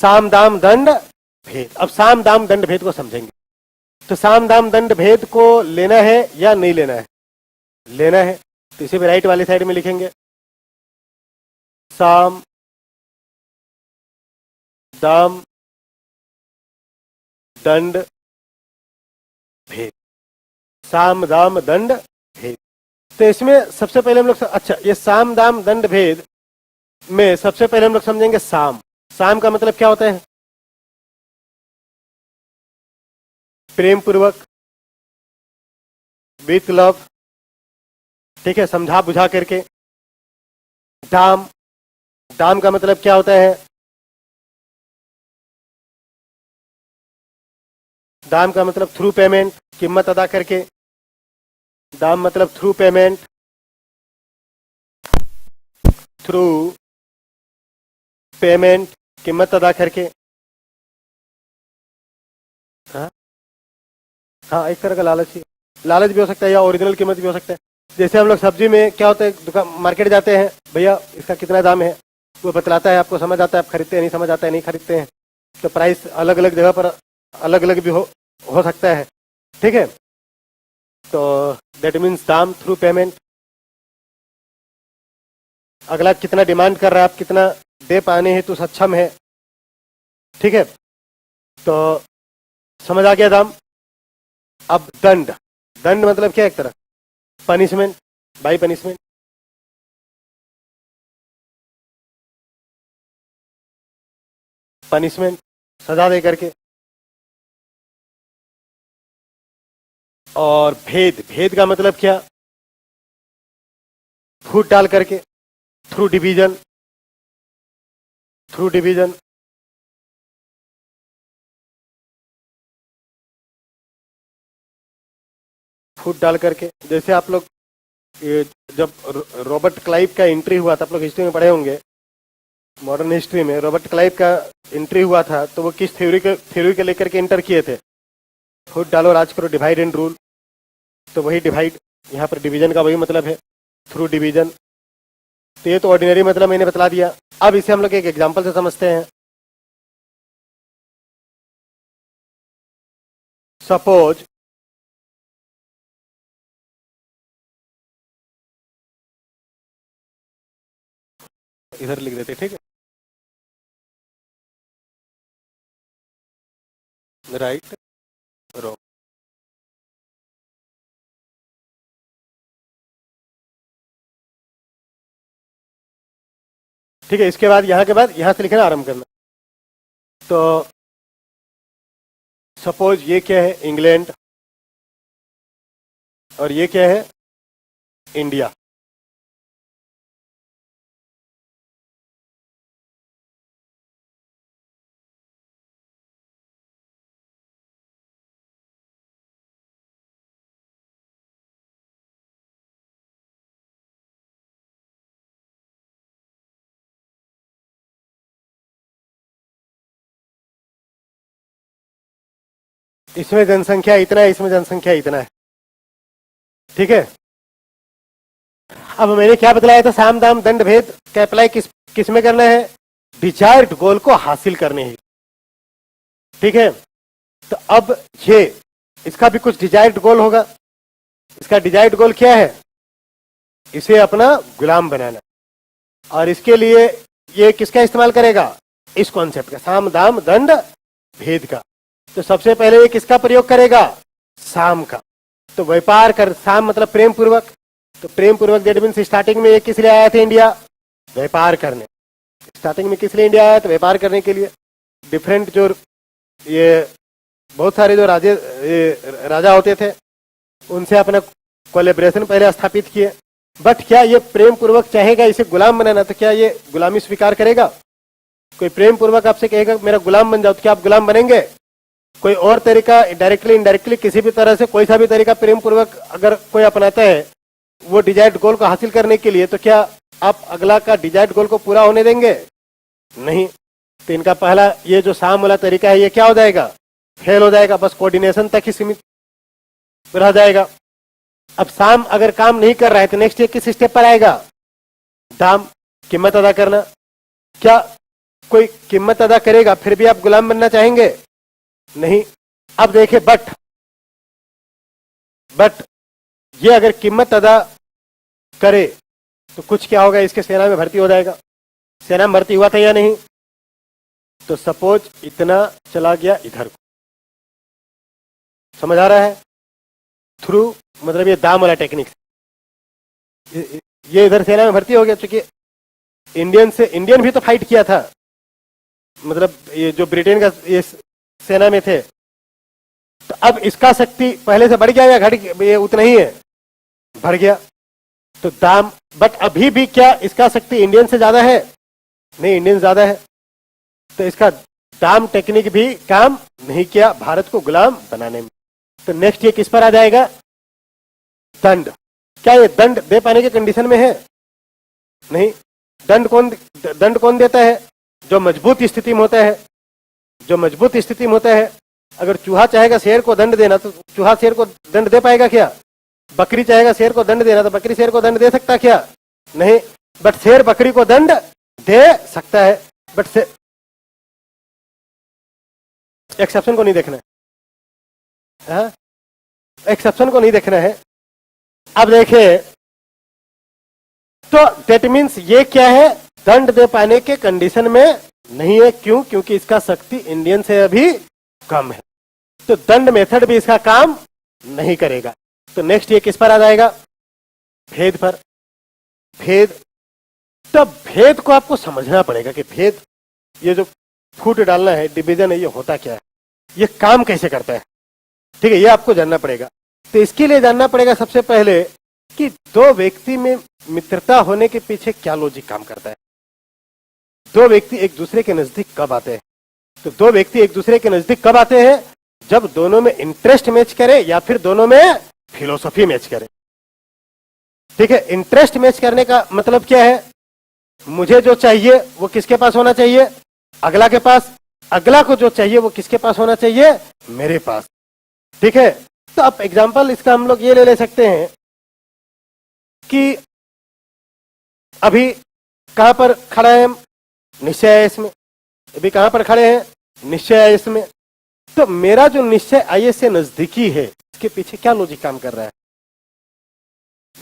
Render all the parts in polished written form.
साम दाम दंड भेद। अब साम दाम दंड भेद को समझेंगे। तो साम दाम दंड भेद को लेना है या नहीं लेना है? लेना है। तो इसे भी राइट वाली साइड में लिखेंगे, साम दाम दंड भेद, साम दाम दंड भेद। तो इसमें सबसे पहले हम लोग अच्छा, ये साम दाम दंड भेद में सबसे पहले हम लोग समझेंगे साम। साम का मतलब क्या होता है? प्रेम पूर्वक, विथ लव, ठीक है, समझा बुझा करके। दाम, दाम का मतलब क्या होता है? दाम का मतलब थ्रू पेमेंट, कीमत अदा करके। दाम मतलब थ्रू पेमेंट, थ्रू पेमेंट, कीमत अदा करके। हाँ हाँ, एक तरह का लालच ही, लालच भी हो सकता है या ओरिजिनल कीमत भी हो सकता है। जैसे हम लोग सब्जी में क्या होता है, दुकान मार्केट जाते हैं, भैया इसका कितना दाम है, वो बतलाता है, आपको समझ आता है, आप खरीदते हैं, नहीं समझ आता है नहीं खरीदते हैं। तो प्राइस अलग अलग जगह पर अलग अलग भी हो सकता है, ठीक है। तो दैट मीन्स दाम थ्रू पेमेंट। अगला कितना डिमांड कर रहा है, आप कितना दे पाने हेतु सक्षम है, ठीक है। तो समझ आ गया दाम। अब दंड, दंड मतलब क्या? एक तरह पनिशमेंट, बाई पनिशमेंट। पनिशमेंट, सजा दे करके। और भेद, भेद का मतलब क्या? फूट डाल करके, थ्रू डिवीजन, थ्रू डिवीजन। फूट डाल करके, जैसे आप लोग जब रॉबर्ट क्लाइव का एंट्री हुआ था, आप लोग हिस्ट्री में पढ़े होंगे, मॉडर्न हिस्ट्री में रॉबर्ट क्लाइव का एंट्री हुआ था, तो वो किस थ्योरी के लेकर के एंटर किए थे? फूट डालो, राज करो, डिवाइड एंड रूल। तो वही डिवाइड, यहाँ पर डिवीजन का वही मतलब है, थ्रू डिवीजन। तो ये तो ऑर्डिनरी मतलब मैंने बतला दिया। अब इसे हम लोग एक एग्जांपल से समझते हैं। सपोज इधर लिख देते, ठीक है, राइट रॉन्ग। ठीक है, इसके बाद यहाँ से लिखना आरंभ करना। तो सपोज ये क्या है? इंग्लैंड। और ये क्या है? इंडिया। इसमें जनसंख्या इतना है, इसमें जनसंख्या इतना है, ठीक है। अब मैंने क्या बतलाया था? साम दाम दंड भेद का अप्लाई किस में करना है? डिजायर्ड गोल को हासिल करने है, ठीक है। तो अब ये इसका भी कुछ डिजायर्ड गोल होगा। इसका डिजायर्ड गोल क्या है? इसे अपना गुलाम बनाना। और इसके लिए ये किसका इस्तेमाल करेगा? इस कॉन्सेप्ट का, साम दाम दंड भेद का। तो सबसे पहले ये किसका प्रयोग करेगा? साम का। तो व्यापार कर, साम मतलब प्रेम पूर्वक। तो प्रेम पूर्वक दैट मीन्स स्टार्टिंग में ये किस लिए आया था इंडिया? व्यापार करने। स्टार्टिंग में किस लिए इंडिया आया था? व्यापार करने के लिए। डिफरेंट जो ये बहुत सारे जो राजा होते थे, उनसे अपना कोलेब्रेशन पहले स्थापित किए। बट क्या ये प्रेम पूर्वक चाहेगा इसे गुलाम बनाना? तो क्या ये गुलामी स्वीकार करेगा? कोई प्रेम पूर्वक आपसे कहेगा मेरा गुलाम बन जाओ, तो क्या आप गुलाम बनेंगे? कोई और तरीका, डायरेक्टली इनडायरेक्टली किसी भी तरह से कोई सा भी तरीका प्रेम पूर्वक अगर कोई अपनाता है वो डिजायर्ड गोल को हासिल करने के लिए, तो क्या आप अगला का डिजायर्ड गोल को पूरा होने देंगे? नहीं। तो इनका पहला ये जो साम वाला तरीका है, ये क्या हो जाएगा? फेल हो जाएगा, बस कोऑर्डिनेशन तक ही सीमित रह जाएगा। अब साम अगर काम नहीं कर रहा है तो नेक्स्ट ये किस स्टेप पर आएगा? दाम, कीमत अदा करना। क्या कोई कीमत अदा करेगा फिर भी आप गुलाम बनना चाहेंगे? नहीं। अब देखिए बट ये अगर कीमत अदा करे तो कुछ क्या होगा, इसके सेना में भर्ती हो जाएगा। सेना में भर्ती हुआ था या नहीं? तो सपोज इतना चला गया इधर को, समझ आ रहा है? थ्रू मतलब ये दाम वाला टेक्निक, ये इधर सेना में भर्ती हो गया। चूंकि इंडियन भी तो फाइट किया था, मतलब ये जो ब्रिटेन का ये सेना में थे, तो अब इसका शक्ति पहले से बढ़ गया या घट गया? ये उतना ही है, बढ़ गया। तो दाम, बट अभी भी क्या इसका शक्ति इंडियन से ज्यादा है? नहीं, इंडियन ज्यादा है। तो इसका दाम टेक्निक भी काम नहीं किया भारत को गुलाम बनाने में। तो नेक्स्ट ये किस पर आ जाएगा? दंड। क्या ये दंड दे पाने के कंडीशन में है? नहीं। दंड कौन देता है? जो मजबूत स्थिति में होता है। जो मजबूत स्थिति में होता है, अगर चूहा चाहेगा शेर को दंड देना तो चूहा शेर को दंड दे पाएगा क्या? बकरी चाहेगा शेर को दंड देना तो बकरी शेर को दंड दे सकता क्या? नहीं। बट शेर बकरी को दंड दे सकता है। बट एक्सेप्शन को नहीं देखना है, एक्सेप्शन को नहीं देखना है। अब देखिए, तो दैट मीन्स ये क्या है? दंड दे पाने के कंडीशन में नहीं है। क्यों? क्योंकि इसका शक्ति इंडियन से अभी कम है, तो दंड मेथड भी इसका काम नहीं करेगा। तो नेक्स्ट ये किस पर आ जाएगा? भेद पर। भेद, तो भेद को आपको समझना पड़ेगा कि भेद, ये जो फूट डालना है, डिवीजन है, ये होता क्या है, ये काम कैसे करता है, ठीक है, ये आपको जानना पड़ेगा। तो इसके लिए जानना पड़ेगा सबसे पहले कि दो व्यक्ति में मित्रता होने के पीछे क्या लॉजिक काम करता है। दो व्यक्ति एक दूसरे के नजदीक कब आते हैं? तो दो व्यक्ति एक दूसरे के नजदीक कब आते हैं? जब दोनों में इंटरेस्ट मैच करे या फिर दोनों में फिलोसॉफी मैच करे। ठीक है, इंटरेस्ट मैच करने का मतलब क्या है? मुझे जो चाहिए वो किसके पास होना चाहिए? अगला के पास। अगला को जो चाहिए वो किसके पास होना चाहिए? मेरे पास। ठीक है, तो अब एग्जांपल इसका हम लोग ये ले सकते हैं कि अभी कहां पर खड़ा है? निश्चय आईएएस में। अभी कहां पर खड़े हैं? निश्चय आईएएस में। तो मेरा जो निश्चय आईएएस से नजदीकी है, इसके पीछे क्या लॉजिक काम कर रहा है?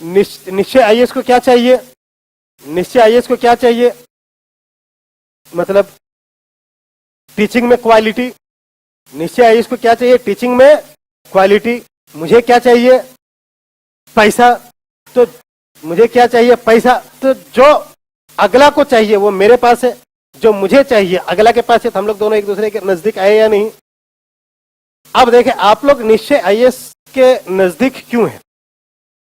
निश्चय आईएएस को क्या चाहिए? निश्चय आईएएस को क्या चाहिए? मतलब टीचिंग में क्वालिटी। निश्चय आईएएस को क्या चाहिए? टीचिंग में क्वालिटी। मुझे क्या चाहिए? पैसा। तो मुझे क्या चाहिए? पैसा। तो जो अगला को चाहिए वो मेरे पास है, जो मुझे चाहिए अगला के पास है, तो हम लोग दोनों एक दूसरे के नजदीक आए या नहीं? अब देखें, आप लोग निश्चय आईएएस के नजदीक क्यों है?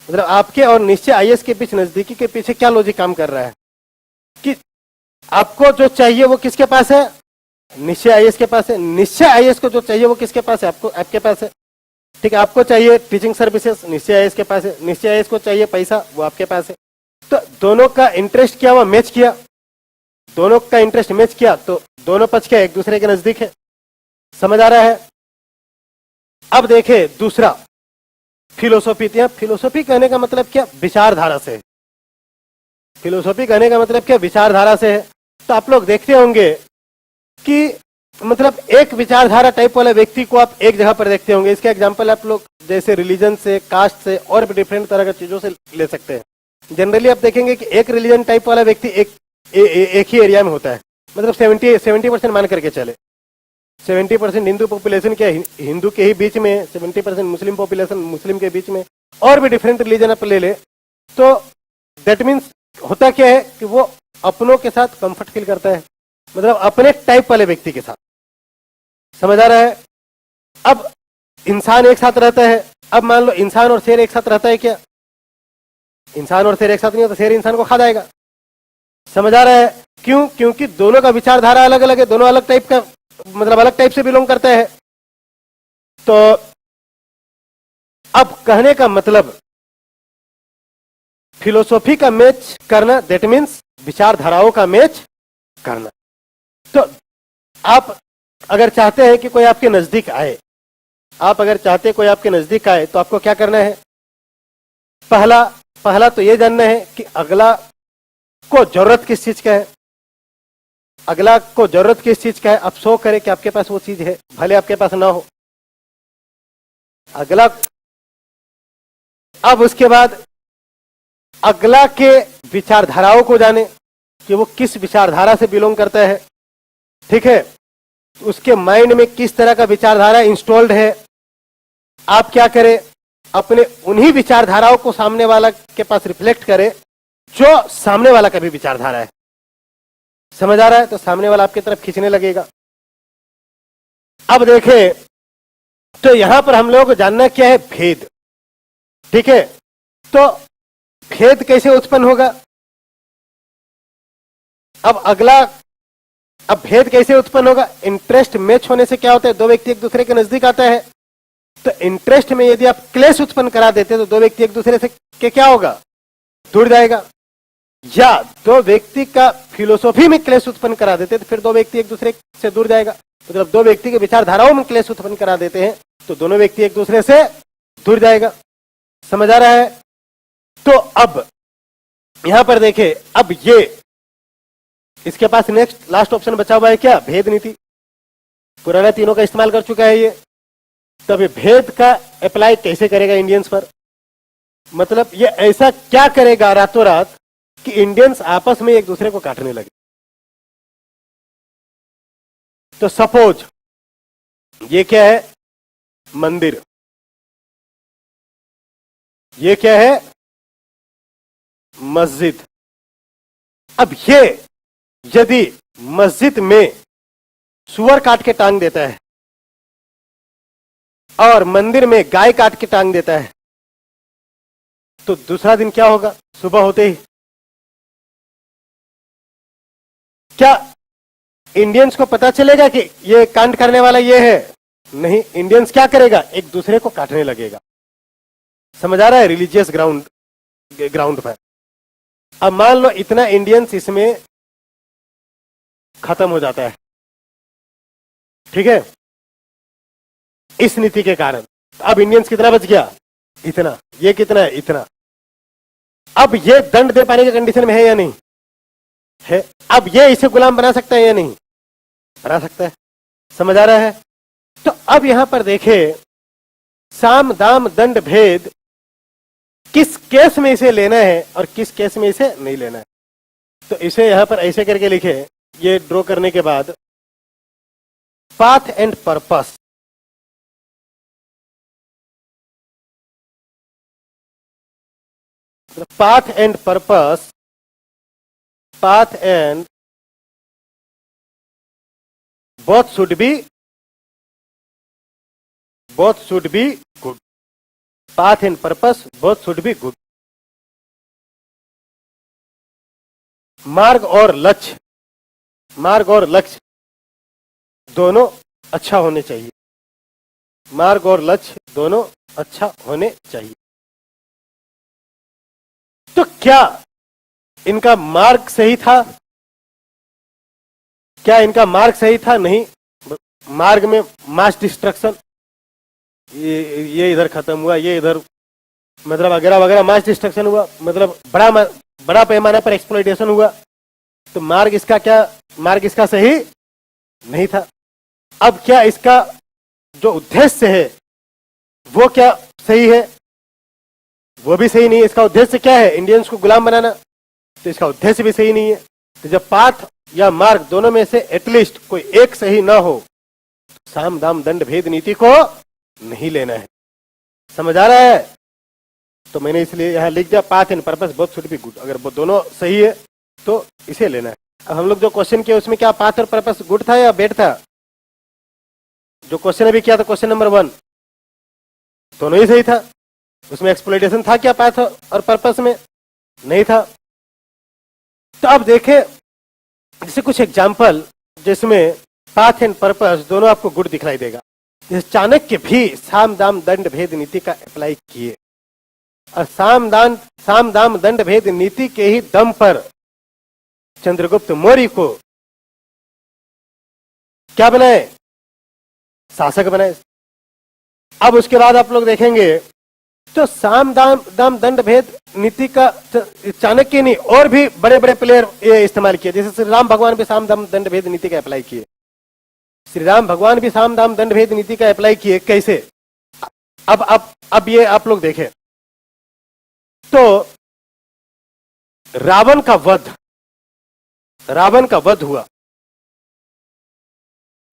मतलब आपके और निश्चय आईएएस के बीच नजदीकी के पीछे क्या लॉजिक काम कर रहा है कि आपको जो चाहिए वो किसके पास है? निश्चय आईएएस के पास है। निश्चय आईएएस को जो चाहिए वो किसके पास है? आपको, आपके पास है। ठीक है, आपको चाहिए टीचिंग सर्विसेज, निश्चय आईएएस के पास है। निश्चय आईएएस को चाहिए पैसा, वो आपके पास है। तो दोनों का इंटरेस्ट क्या हुआ? मैच किया। दोनों का इंटरेस्ट मैच किया तो दोनों पक्ष क्या एक दूसरे के नजदीक है। समझ आ रहा है? अब देखे दूसरा, फिलोसॉफी। फिलोसॉफी कहने का मतलब क्या? विचारधारा से। फिलोसॉफी कहने का मतलब क्या? विचारधारा से है। तो आप लोग देखते होंगे कि मतलब एक विचारधारा टाइप वाले व्यक्ति को आप एक जगह पर देखते होंगे। इसका एग्जांपल आप लोग जैसे रिलीजन से, कास्ट से और भी डिफरेंट तरह की चीजों से ले सकते हैं। जनरली आप देखेंगे कि एक रिलीजन टाइप वाला व्यक्ति एक ही एरिया में होता है। मतलब 70% मान करके चले, 70% हिंदू पॉपुलेशन के हिंदू के ही बीच में, 70% मुस्लिम पॉपुलेशन मुस्लिम के बीच में, और भी डिफरेंट रिलीजन आप ले ले, तो दैट मीन्स होता क्या है कि वो अपनों के साथ कंफर्ट फील करता है, मतलब अपने टाइप वाले व्यक्ति के साथ। समझ आ रहा है? अब इंसान एक साथ रहता है। अब मान लो इंसान और शेर एक साथ रहता है क्या? इंसान और शेर एक साथ नहीं होता, शेर इंसान को खा जाएगा। समझ आ रहा है? क्यों? क्योंकि दोनों का विचारधारा अलग अलग है, दोनों अलग टाइप का, मतलब अलग टाइप से बिलोंग करते हैं। तो अब कहने का मतलब फिलोसॉफी का मैच करना, दैट मीन्स विचारधाराओं का मैच करना। तो आप अगर चाहते हैं कि कोई आपके नजदीक आए, आप अगर चाहते हैं कोई आपके नजदीक आए, तो आपको क्या करना है? पहला तो यह जानना है कि अगला को जरूरत किस चीज का है। अगला को जरूरत किस चीज का है, अब शो करे कि आपके पास वो चीज है, भले आपके पास ना हो। अगला, अब उसके बाद अगला के विचारधाराओं को जाने कि वो किस विचारधारा से बिलोंग करता है, ठीक है, उसके माइंड में किस तरह का विचारधारा इंस्टॉल्ड है। आप क्या करें, अपने उन्हीं विचारधाराओं को सामने वाला के पास रिफ्लेक्ट करें जो सामने वाला का भी विचारधारा है। समझ आ रहा है? तो सामने वाला आपकी तरफ खींचने लगेगा। अब देखें, तो यहां पर हम लोगों को जानना क्या है, भेद, ठीक है। तो भेद कैसे उत्पन्न होगा, अब अगला, अब भेद कैसे उत्पन्न होगा, इंटरेस्ट मैच होने से क्या होता है, दो व्यक्ति एक दूसरे के नजदीक आता है। तो इंटरेस्ट में यदि आप क्लेश उत्पन्न करा देते तो दो व्यक्ति एक दूसरे से के क्या होगा, दूर जाएगा। या दो व्यक्ति का फिलोसॉफी में क्लेश उत्पन्न करा देते तो फिर दो व्यक्ति एक दूसरे से दूर जाएगा। तो जब दो व्यक्ति के विचारधाराओं में क्लेश उत्पन्न करा देते हैं तो दोनों व्यक्ति एक दूसरे से दूर जाएगा। समझ आ रहा है? तो अब यहां पर देखें, अब ये इसके पास नेक्स्ट लास्ट ऑप्शन बचा हुआ है क्या, भेद नीति। पुराना तीनों का इस्तेमाल कर चुका है ये। तब ये भेद का अप्लाई कैसे करेगा इंडियंस पर, मतलब ये ऐसा क्या करेगा रातों रात कि इंडियंस आपस में एक दूसरे को काटने लगे। तो सपोज ये क्या है, मंदिर, ये क्या है, मस्जिद। अब ये यदि मस्जिद में सुअर काट के टांग देता है और मंदिर में गाय काट के टांग देता है तो दूसरा दिन क्या होगा, सुबह होते ही क्या इंडियंस को पता चलेगा कि ये कांड करने वाला ये है? नहीं, इंडियंस क्या करेगा, एक दूसरे को काटने लगेगा। समझ आ रहा है? रिलीजियस ग्राउंड पर। अब मान लो इतना इंडियंस इसमें खत्म हो जाता है, ठीक है, इस नीति के कारण। अब इंडियंस कितना बच गया, इतना। ये कितना है, इतना। अब ये दंड दे पाने की कंडीशन में है या नहीं है? अब ये इसे गुलाम बना सकता है या नहीं, बना सकता है। समझ आ रहा है? तो अब यहां पर देखें, साम दाम दंड भेद, किस केस में इसे लेना है और किस केस में इसे नहीं लेना है। तो इसे यहां पर ऐसे करके लिखे, ये ड्रॉ करने के बाद, path and purpose, path and purpose, path and both should be good. Path and purpose both should be good. मार्ग और लक्ष्य दोनों अच्छा होने चाहिए। मार्ग और लक्ष्य दोनों अच्छा होने चाहिए। तो क्या इनका मार्ग सही था, क्या इनका मार्ग सही था? नहीं, मार्ग में मास डिस्ट्रक्शन, ये इधर खत्म हुआ, ये इधर, मतलब वगैरह वगैरह, मास डिस्ट्रक्शन हुआ, मतलब बड़ा पैमाना पर एक्सप्लॉइटेशन हुआ। तो मार्ग इसका सही नहीं था। अब क्या इसका जो उद्देश्य है वो क्या सही है? वो भी सही नहीं है। इसका उद्देश्य क्या है, इंडियंस को गुलाम बनाना, तो इसका उद्देश्य भी सही नहीं है। तो जब पाथ या मार्ग दोनों में से एटलीस्ट कोई एक सही ना हो, साम दाम दंड भेद नीति को नहीं लेना है। समझ आ रहा है? तो मैंने इसलिए यहां लिख दिया, path and purpose both should be good. अगर वो दोनों सही है तो इसे लेना है। अब हम लोग जो क्वेश्चन किया उसमें क्या पाथ और पर्पस गुड था या बैड था? जो क्वेश्चन अभी किया था, क्वेश्चन नंबर 1, दोनों ही सही था। उसमें एक्सप्लॉइटेशन था क्या पाथ और पर्पस में? नहीं था। तो अब देखें जैसे कुछ एग्जाम्पल जिसमें पाथ एंड पर्पस दोनों आपको गुड दिखलाई देगा। जैसे चाणक्य भी साम दाम दंड भेद नीति का अप्लाई किए और साम दाम दंड भेद नीति के ही दम पर चंद्रगुप्त मौर्य को क्या बनाए, शासक बनाए। अब उसके बाद आप लोग देखेंगे तो साम दाम दाम दंड भेद नीति का चाणक्य नहीं और भी बड़े बड़े प्लेयर ये इस्तेमाल किए। जैसे श्री राम भगवान भी साम दाम दंड भेद नीति का अप्लाई किए। श्री राम भगवान भी साम दाम दंड भेद नीति का अप्लाई किए। कैसे? अब ये आप लोग देखें तो रावण का वध हुआ।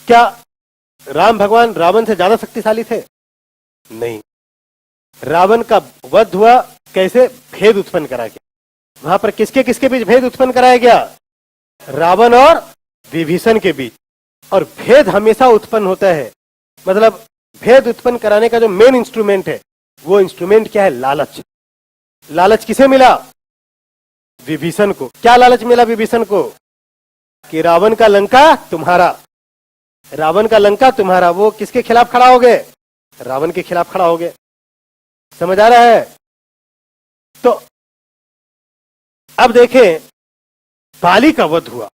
क्या राम भगवान रावण से ज्यादा शक्तिशाली थे? नहीं। रावण का वध हुआ कैसे? भेद उत्पन्न करा गया। वहां पर किसके किसके बीच भेद उत्पन्न कराया गया? रावण और विभीषण के बीच। और भेद हमेशा उत्पन्न होता है, मतलब भेद उत्पन्न कराने का जो मेन इंस्ट्रूमेंट है वो इंस्ट्रूमेंट क्या है? लालच। लालच किसे मिला? विभीषण को। क्या लालच मिला विभीषण को? कि रावण का लंका तुम्हारा, रावण का लंका तुम्हारा। वो किसके खिलाफ खड़ा हो गए? रावण के खिलाफ खड़ा हो गए। समझ आ रहा है? तो अब देखें बाली का वध हुआ।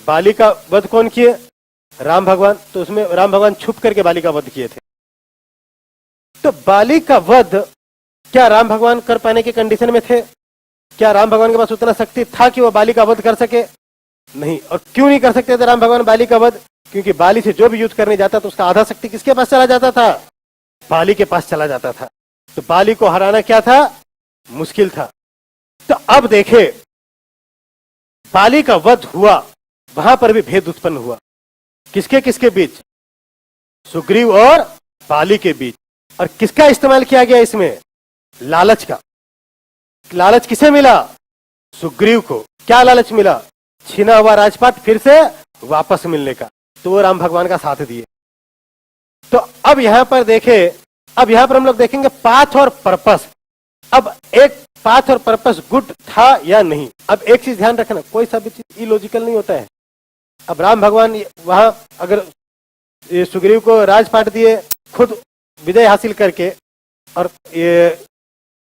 बाली का वध कौन किए? राम भगवान। तो उसमें राम भगवान छुप करके बाली का वध किए थे। तो बाली का वध क्या राम भगवान कर पाने की कंडीशन में थे? क्या राम भगवान के पास उतना शक्ति था कि वो बाली का वध कर सके? नहीं। और क्यों नहीं कर सकते थे राम भगवान बाली का वध? क्योंकि बाली से जो भी युद्ध करने जाता तो उसका आधा शक्ति किसके पास चला जाता था? बाली के पास चला जाता था। तो बाली को हराना क्या था? मुश्किल था। तो अब देखे बाली का वध हुआ, वहां पर भी भेद उत्पन्न हुआ। किसके किसके बीच? सुग्रीव और बाली के बीच। और किसका इस्तेमाल किया गया इसमें? लालच का। लालच किसे मिला? सुग्रीव को। क्या लालच मिला? छीना हुआ राजपाट फिर से वापस मिलने का। तो वो राम भगवान का साथ दिए। तो अब यहां पर देखे, अब यहां पर हम लोग देखेंगे पाथ और पर्पस। अब एक पाथ और पर्पस गुड था या नहीं। अब एक चीज ध्यान रखना, कोई सा भी चीज इलॉजिकल नहीं होता है। अब राम भगवान वहां अगर सुग्रीव को राजपाट दिए खुद विजय हासिल करके, और ये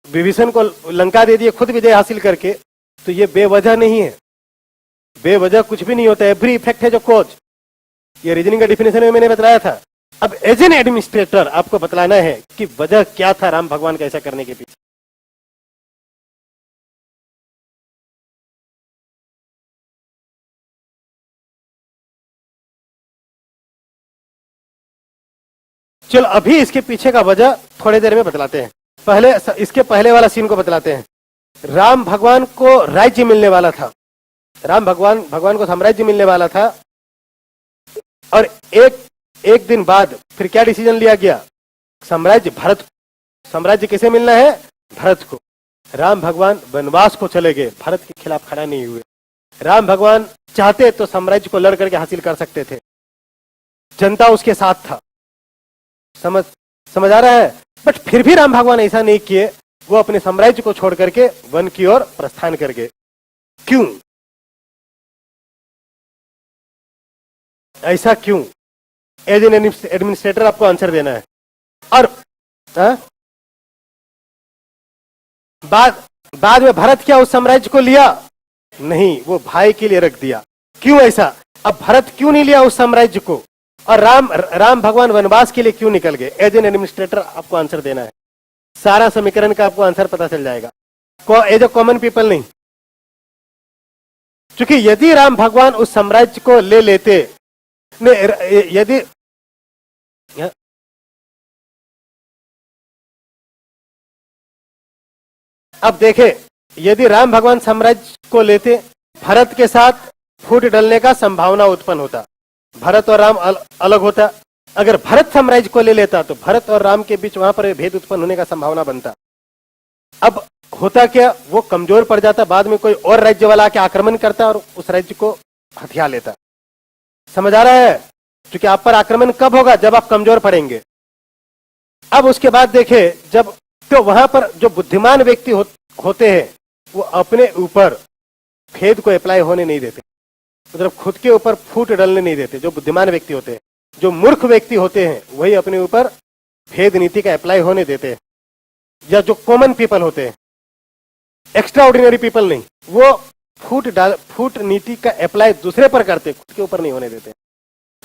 विभीषण को लंका दे दिए खुद विजय हासिल करके, तो ये बेवजह नहीं है। बेवजह कुछ भी नहीं होता है। एवरी इफेक्ट है जो कॉज। ये रीजनिंग का डिफिनेशन में मैंने बताया था। अब एज एन एडमिनिस्ट्रेटर आपको बतलाना है कि वजह क्या था राम भगवान का ऐसा करने के पीछे। चलो अभी इसके पीछे का वजह थोड़ी देर में बतलाते हैं। पहले इसके पहले वाला सीन को बतलाते हैं। राम भगवान को राज्य मिलने वाला था। राम भगवान को साम्राज्य मिलने वाला था। और एक दिन बाद फिर क्या डिसीजन लिया गया? साम्राज्य किसे मिलना है? भरत को। राम भगवान वनवास को चले गए, भरत के खिलाफ खड़ा नहीं हुए। राम भगवान चाहते तो साम्राज्य को लड़ करके हासिल कर सकते थे। जनता उसके साथ था। समझ आ रहा है? बट फिर भी राम भगवान ऐसा नहीं किए। वो अपने साम्राज्य को छोड़ करके वन की ओर प्रस्थान कर गए। क्यों? ऐसा क्यों? एज एन एडमिनिस्ट्रेटर आपको आंसर देना है। और बाद में भरत क्या उस साम्राज्य को लिया? नहीं, वो भाई के लिए रख दिया। क्यों ऐसा? अब भरत क्यों नहीं लिया उस साम्राज्य को? और राम भगवान वनवास के लिए क्यों निकल गए? एज एन एडमिनिस्ट्रेटर आपको आंसर देना है। सारा समीकरण का आपको आंसर पता चल जाएगा, एज ए कॉमन पीपल नहीं। क्योंकि यदि राम भगवान उस साम्राज्य को ले लेते, यदि अब देखें, यदि राम भगवान साम्राज्य को लेते, भरत के साथ फूट डलने का संभावना उत्पन्न होता। भरत और राम अलग होता। अगर भरत साम्राज्य को ले लेता तो भरत और राम के बीच वहां पर भेद उत्पन्न होने का संभावना बनता। अब होता क्या? वो कमजोर पड़ जाता। बाद में कोई और राज्य वाला आके आक्रमण करता और उस राज्य को हथिया लेता। समझ आ रहा है? क्योंकि आप पर आक्रमण कब होगा? जब आप कमजोर पड़ेंगे। अब उसके बाद देखे, जब तो वहां पर जो बुद्धिमान व्यक्ति होते हैं वो अपने ऊपर भेद को अप्लाई होने नहीं देते, मतलब खुद के ऊपर फूट डलने नहीं देते। जो बुद्धिमान व्यक्ति होते हैं, जो मूर्ख व्यक्ति होते हैं, वही अपने ऊपर भेद नीति का अप्लाई होने देते हैं। या जो कॉमन पीपल होते हैं, एक्स्ट्रा ऑर्डिनरी पीपल नहीं, वो फूट नीति का अप्लाई दूसरे पर करते, खुद के ऊपर नहीं होने देते।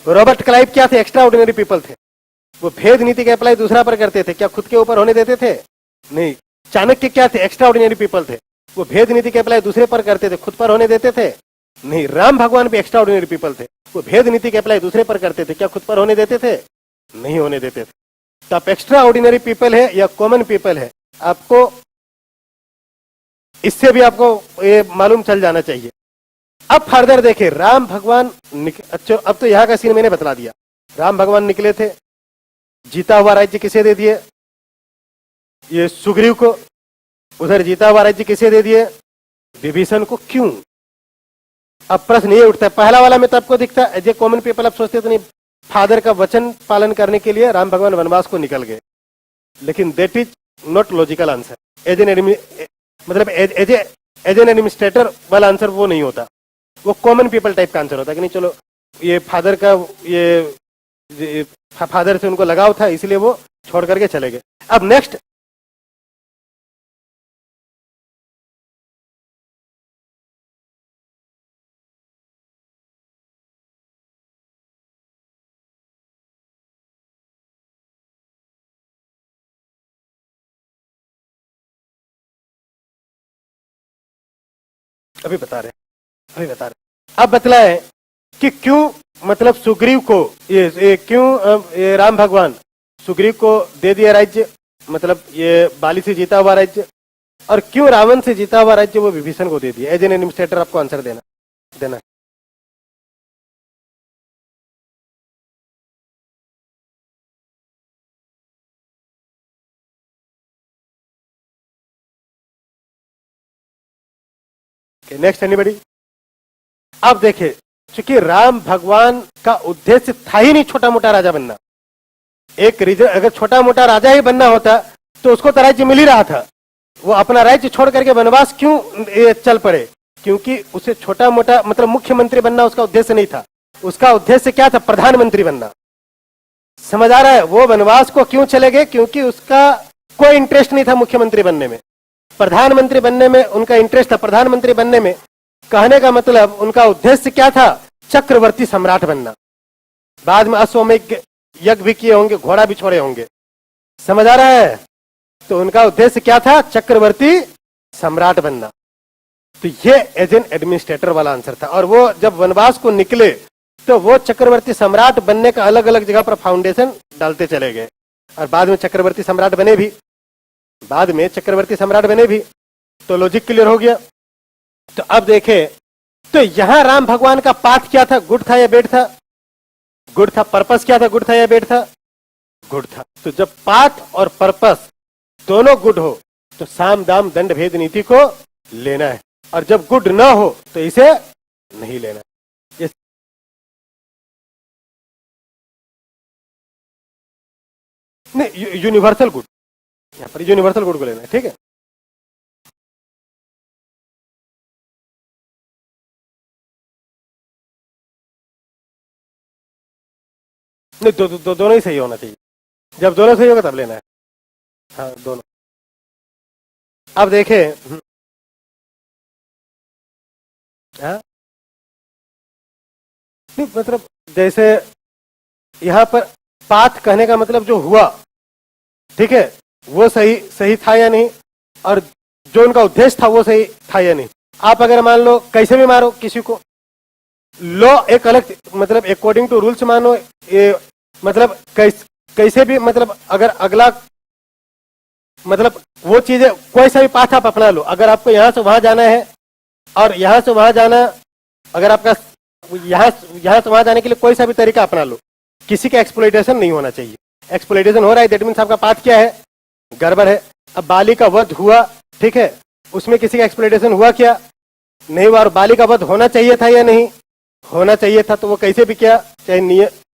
रॉबर्ट क्लाइव क्या थे? एक्स्ट्रा ऑर्डिनरी पीपल थे। वो भेद नीति का अप्लाई दूसरा पर करते थे, क्या खुद के ऊपर होने देते थे? नहीं, चाणक्य क्या थे? एक्स्ट्रा ऑर्डिनरी पीपल थे। वो भेद नीति के अप्लाई दूसरे पर करते थे, खुद पर होने देते थे? नहीं। राम भगवान भी एक्स्ट्रा ऑर्डिनरी पीपल थे। वो भेद नीति के अप्लाई दूसरे पर करते थे, क्या खुद पर होने देते थे? नहीं होने देते थे। तो आप एक्स्ट्रा ऑर्डिनरी पीपल है या कॉमन पीपल है, आपको इससे भी आपको ये मालूम चल जाना चाहिए। अब फर्दर देखें, राम भगवान अच्छा, अब तो यहां का सीन मैंने बतला दिया। राम भगवान निकले थे, जीता हुआ राज्य किसे दे दिए? ये सुग्रीव को। उधर जीता हुआ राज्य किसे दे दिए? विभीषण को। क्यों? अब प्रश्न ये उठता है, पहला वाला में तो आपको दिखता है, जो कॉमन पीपल आप सोचते तो नहीं, फादर का वचन पालन करने के लिए राम भगवान वनवास को निकल गए। लेकिन that is not logical answer. As an मतलब एज एन एडमिनिस्ट्रेटर वाला आंसर वो नहीं होता, वो कॉमन पीपल टाइप का आंसर होता है कि नहीं चलो ये फादर का ये फादर से उनको लगाव था इसलिए वो छोड़ करके चले गए। अब नेक्स्ट, अभी बता रहे अब बतलाए कि क्यों मतलब सुग्रीव को ये क्यों ये राम भगवान सुग्रीव को दे दिया राज्य, मतलब ये बाली से जीता हुआ राज्य, और क्यों रावण से जीता हुआ राज्य वो विभीषण को दे दिया। एज एन एडमिनिस्ट्रेटर आपको आंसर देना। Next anybody? अब देखिए, चूंकि राम भगवान का उद्देश्य था ही नहीं छोटा मोटा राजा बनना। एक रीजन, अगर छोटा मोटा राजा ही बनना होता तो उसको तो राज्य मिल ही रहा था। वो अपना राज्य छोड़ करके वनवास क्यों चल पड़े? क्योंकि उसे छोटा मोटा मतलब मुख्यमंत्री बनना उसका उद्देश्य नहीं था। उसका उद्देश्य क्या था? प्रधानमंत्री बनना। समझ आ रहा है? वो वनवास को क्यों चले गए? क्योंकि उसका कोई इंटरेस्ट नहीं था मुख्यमंत्री बनने में, प्रधानमंत्री बनने में उनका इंटरेस्ट था। प्रधानमंत्री बनने में कहने का मतलब उनका उद्देश्य क्या था? चक्रवर्ती सम्राट बनना। बाद में अश्वमेध यज्ञ भी किए होंगे, घोड़ा भी छोड़े होंगे। समझ आ रहा है? तो उनका उद्देश्य क्या था? चक्रवर्ती सम्राट बनना। तो ये एज एन एडमिनिस्ट्रेटर वाला आंसर था। और वो जब वनवास को निकले तो वो चक्रवर्ती सम्राट बनने का अलग अलग जगह पर फाउंडेशन डालते चले गए, और बाद में चक्रवर्ती सम्राट बने भी। तो लॉजिक क्लियर हो गया। तो अब देखें, तो यहां राम भगवान का पाथ क्या था? गुड था या बैड था? गुड था। पर्पस क्या था? गुड था या बैड था? गुड था। तो जब पाथ और पर्पस दोनों गुड हो तो साम दाम दंड भेद नीति को लेना है, और जब गुड ना हो तो इसे नहीं लेना। नहीं, यूनिवर्सल गुड, यहां पर यूनिवर्सल गुड को लेना है। ठीक है? नहीं, दोनों ही सही होना चाहिए। जब दोनों सही होगा तब लेना है। हाँ, दोनों। अब देखें, हाँ, नहीं मतलब जैसे यहां पर पाथ कहने का मतलब जो हुआ, ठीक है, वो सही था या नहीं, और जो उनका उद्देश्य था वो सही था या नहीं। आप अगर मान लो कैसे भी मारो किसी को, लॉ एक अलग मतलब अकॉर्डिंग टू रूल्स मानो, ये मतलब कैसे भी मतलब अगर अगला मतलब वो चीजें कोई सा भी पाथ आप अपना लो। अगर आपको यहां से वहां जाना है और यहां से वहां जाना, अगर आपका यहां से वहां जाने के लिए कोई सा भी तरीका अपना लो, किसी का एक्सप्लॉइटेशन नहीं होना चाहिए। एक्सप्लॉइटेशन हो रहा है दैट मीन्स आपका पाथ क्या है? गड़बड़ है। अब बाली का वध हुआ, ठीक है, उसमें किसी का एक्सप्लॉइटेशन हुआ क्या? नहीं हुआ। और बाली का वध होना चाहिए था या नहीं? होना चाहिए था। तो वो कैसे भी किया, चाहे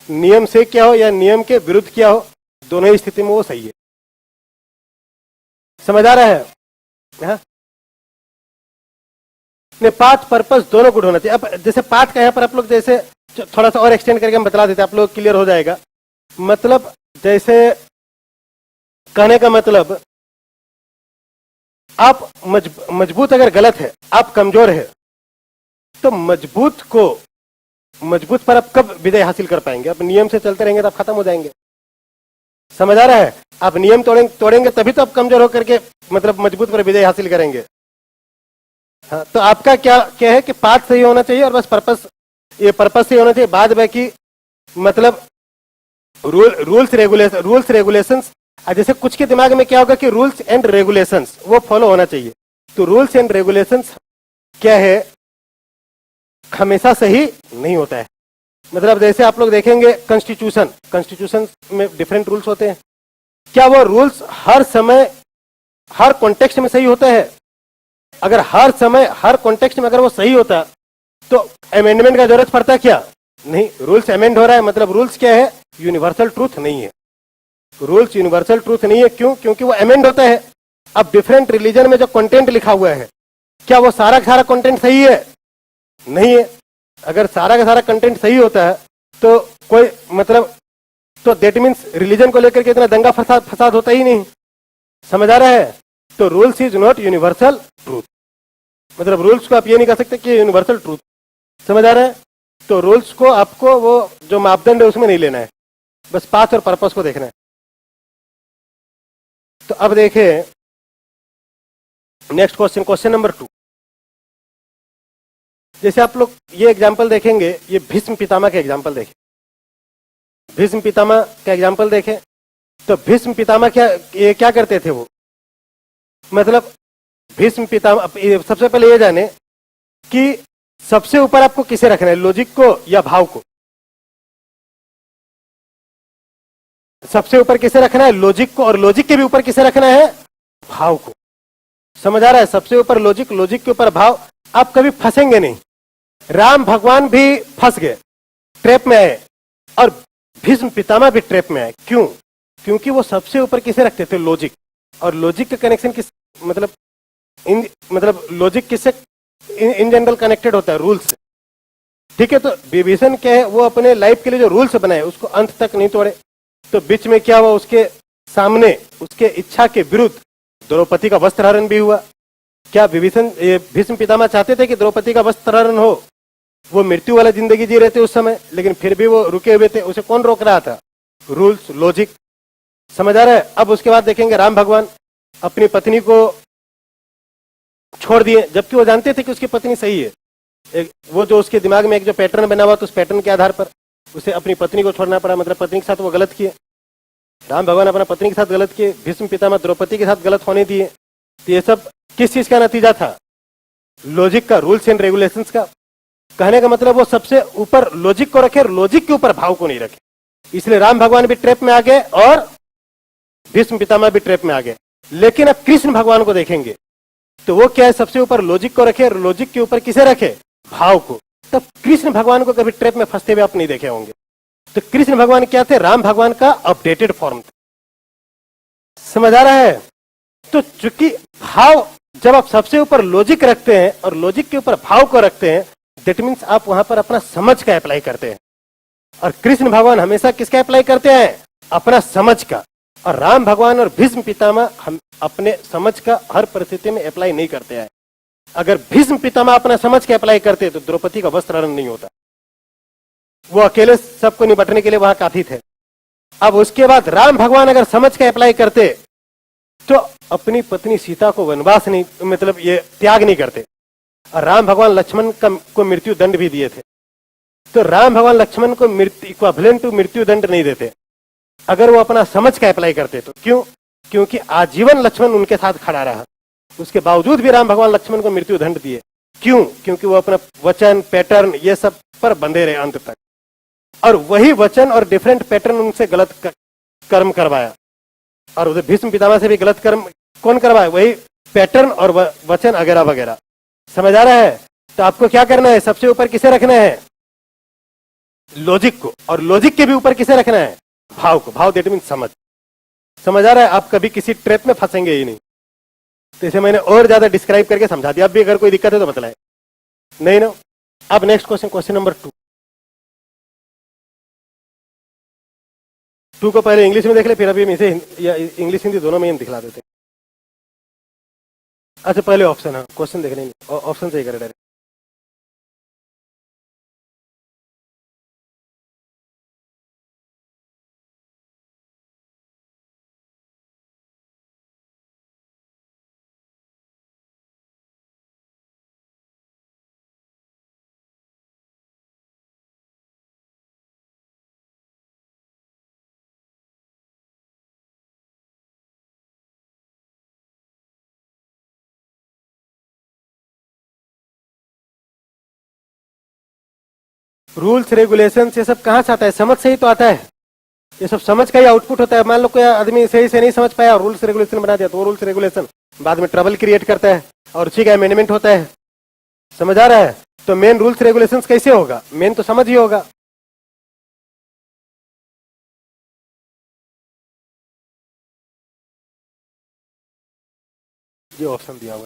नियम से क्या हो या नियम के विरुद्ध किया हो, दोनों ही स्थिति में वो सही है। समझ आ रहा है? हाँ? पाथ पर्पस दोनों गुड होना चाहिए। अब जैसे पाथ का यहाँ पर आप लोग जैसे थोड़ा सा और एक्सटेंड करके हम बता देते, आप लोग क्लियर हो जाएगा। मतलब जैसे कहने का मतलब, आप मजबूत अगर गलत है, आप कमजोर है, तो मजबूत पर आप कब विजय हासिल कर पाएंगे? अब नियम से चलते रहेंगे तो आप खत्म हो जाएंगे। समझ आ रहा है? आप नियम तोड़ेंगे तभी तो आप कमजोर होकर के मतलब मजबूत पर विजय हासिल करेंगे। हाँ, तो आपका क्या क्या है कि पाथ सही होना चाहिए और बस पर्पस, ये पर्पस सही होना चाहिए। बाद बाकी मतलब रूल्स रेगुलेशंस, जैसे कुछ के दिमाग में क्या होगा कि रूल्स एंड रेगुलेशंस वो फॉलो होना चाहिए। तो रूल्स एंड रेगुलेशंस क्या है, हमेशा सही नहीं होता है। मतलब जैसे आप लोग देखेंगे कॉन्स्टिट्यूशन में डिफरेंट रूल्स होते हैं, क्या वो रूल्स हर समय हर कॉन्टेक्स्ट में सही होता है? अगर हर समय हर कॉन्टेक्स्ट में अगर वो सही होता तो अमेंडमेंट का जरूरत पड़ता क्या? नहीं। रूल्स अमेंड हो रहा है मतलब रूल्स क्या है, यूनिवर्सल ट्रूथ नहीं है। रूल्स यूनिवर्सल ट्रूथ नहीं है, क्यों? क्योंकि वो अमेंड होता है। अब डिफरेंट रिलीजन में जो कंटेंट लिखा हुआ है, क्या वो सारा का सारा कंटेंट सही है? नहीं है। अगर सारा का सारा कंटेंट सही होता है तो कोई मतलब, तो दैट मीन्स रिलीजन को लेकर के इतना दंगा फसाद होता ही नहीं। समझ आ रहा है? तो rules is not universal truth. मतलब रूल्स को आप ये नहीं कह सकते कि यूनिवर्सल ट्रूथ। समझ आ रहा है? तो रूल्स को आपको वो जो मापदंड है उसमें नहीं लेना है, बस पाथ और पर्पस को देखना है। तो अब देखें नेक्स्ट क्वेश्चन नंबर 2। जैसे आप लोग ये एग्जाम्पल देखेंगे, ये भीष्म पितामह का एग्जाम्पल देखें। भीष्म पितामह का एग्जाम्पल देखें तो भीष्म पितामह क्या करते थे वो, मतलब भीष्म पितामह, सबसे पहले ये जाने कि सबसे ऊपर आपको किसे रखना है, लॉजिक को या भाव को? सबसे ऊपर किसे रखना है, लॉजिक को, और लॉजिक के भी ऊपर किसे रखना है, भाव को। समझ आ रहा है? सबसे ऊपर लॉजिक, लॉजिक के ऊपर भाव। आप कभी फंसेंगे नहीं। राम भगवान भी फंस गए, ट्रैप में आए, और भीष्म पितामह भी ट्रैप में आए। क्यों? क्योंकि वो सबसे ऊपर किसे रखते थे, लॉजिक। और लॉजिक का कनेक्शन किस मतलब लॉजिक किससे इन जनरल कनेक्टेड होता है, रूल्स से। ठीक है, तो विभीषण क्या है, वो अपने लाइफ के लिए जो रूल्स बनाए उसको अंत तक नहीं तोड़े। तो बीच में क्या हुआ, उसके सामने उसके इच्छा के विरुद्ध द्रौपदी का वस्त्रहरण भी हुआ। क्या भीष्म पितामह चाहते थे कि द्रौपदी का वस्त्रहरण हो? वो मृत्यु वाला जिंदगी जी रहे थे उस समय, लेकिन फिर भी वो रुके हुए थे। उसे कौन रोक रहा था? Rules, logic. समझ आ रहा है? अब उसके बाद देखेंगे राम भगवान अपनी पत्नी को छोड़ दिए, जबकि वो जानते थे कि उसकी पत्नी सही है। वो जो उसके दिमाग में एक जो पैटर्न बना हुआ, तो उस पैटर्न के आधार पर उसे अपनी पत्नी को छोड़ना पड़ा। मतलब पत्नी के साथ वो गलत किए, राम भगवान अपना पत्नी के साथ गलत किए, भीष्म पितामह द्रौपदी के साथ गलत होने दिए। तो ये सब किस चीज का नतीजा था? लॉजिक का, रूल्स एंड रेगुलेशंस का। कहने का मतलब वो सबसे ऊपर लॉजिक को रखे और लॉजिक के ऊपर भाव को नहीं रखे। इसलिए राम भगवान भी ट्रैप में आ गए और भीष्म पितामह भी ट्रैप में आ गए। लेकिन अब कृष्ण भगवान को देखेंगे तो वो क्या है, सबसे ऊपर लॉजिक को रखे और लॉजिक के ऊपर किसे रखे, भाव को। तब कृष्ण भगवान को कभी ट्रैप में फंसते हुए आप नहीं देखे होंगे। तो कृष्ण भगवान क्या थे, राम भगवान का अपडेटेड फॉर्म थे। समझ आ रहा है? तो चूंकि भाव, जब आप सबसे ऊपर लॉजिक रखते हैं और लॉजिक के ऊपर भाव को रखते हैं, दैट मीन्स आप वहां पर अपना समझ का अप्लाई करते हैं। और कृष्ण भगवान हमेशा किसका अप्लाई करते हैं, अपना समझ का। और राम भगवान और भीष्म पितामह हम अपने समझ का हर परिस्थिति में अप्लाई नहीं करते हैं। अगर भीष्म पितामह अपना समझ के अप्लाई करते तो द्रौपदी का वस्त्रहरण नहीं होता। वो अकेले सबको निपटने के लिए वहां काफी थे। अब उसके बाद राम भगवान अगर समझ के अप्लाई करते तो अपनी पत्नी सीता को वनवास नहीं, मतलब ये त्याग नहीं करते। और राम भगवान लक्ष्मण को मृत्यु दंड भी दिए थे। तो राम भगवान लक्ष्मण को इक्विवेलेंट टू मृत्यु दंड नहीं देते अगर वो अपना समझ का अप्लाई करते तो। क्यों? क्योंकि आजीवन लक्ष्मण उनके साथ खड़ा रहा, उसके बावजूद भी राम भगवान लक्ष्मण को मृत्यु दंड दिए। क्यों? क्योंकि वो अपना वचन, पैटर्न, ये सब पर बंधे रहे अंत तक। और वही वचन और डिफरेंट पैटर्न उनसे गलत कर्म करवाया। और उधर भीष्म पितामह से भी गलत कर्म कौन करवाया, वही पैटर्न और वचन वगैरह वगैरह। समझ आ रहा है? तो आपको क्या करना है, सबसे ऊपर किसे रखना है, लॉजिक को। और लॉजिक के भी ऊपर किसे रखना है, भाव को। भाव दैट मीन समझ। समझ आ रहा है? आप कभी किसी ट्रैप में फंसेंगे ही नहीं। तो इसे मैंने और ज्यादा डिस्क्राइब करके समझा दिया। अब भी अगर कोई दिक्कत है तो बताए, नहीं ना। अब नेक्स्ट क्वेश्चन नंबर 2 को पहले इंग्लिश में देख ले, फिर अभी हम इसे इंग्लिश हिंदी दोनों में ही दिखला देते। अच्छा पहले ऑप्शन, हाँ क्वेश्चन देख लेंगे, ऑप्शन से ही करें डायरेक्ट। रूल्स रेगुलेशन ये सब कहाँ से आता है? समझ से ही तो आता है। ये सब समझ का ही आउटपुट होता है। मान लो कोई आदमी सही से नहीं समझ पाया, रूल्स रेगुलेशन बना दिया, तो वो रूल्स रेगुलेशन बाद में ट्रबल क्रिएट करता है और उसी का अमेंडमेंट होता है। समझ आ रहा है? तो मेन रूल्स रेगुलेशन कैसे होगा? मेन तो समझ ही होगा। ये ऑप्शन दिया हुआ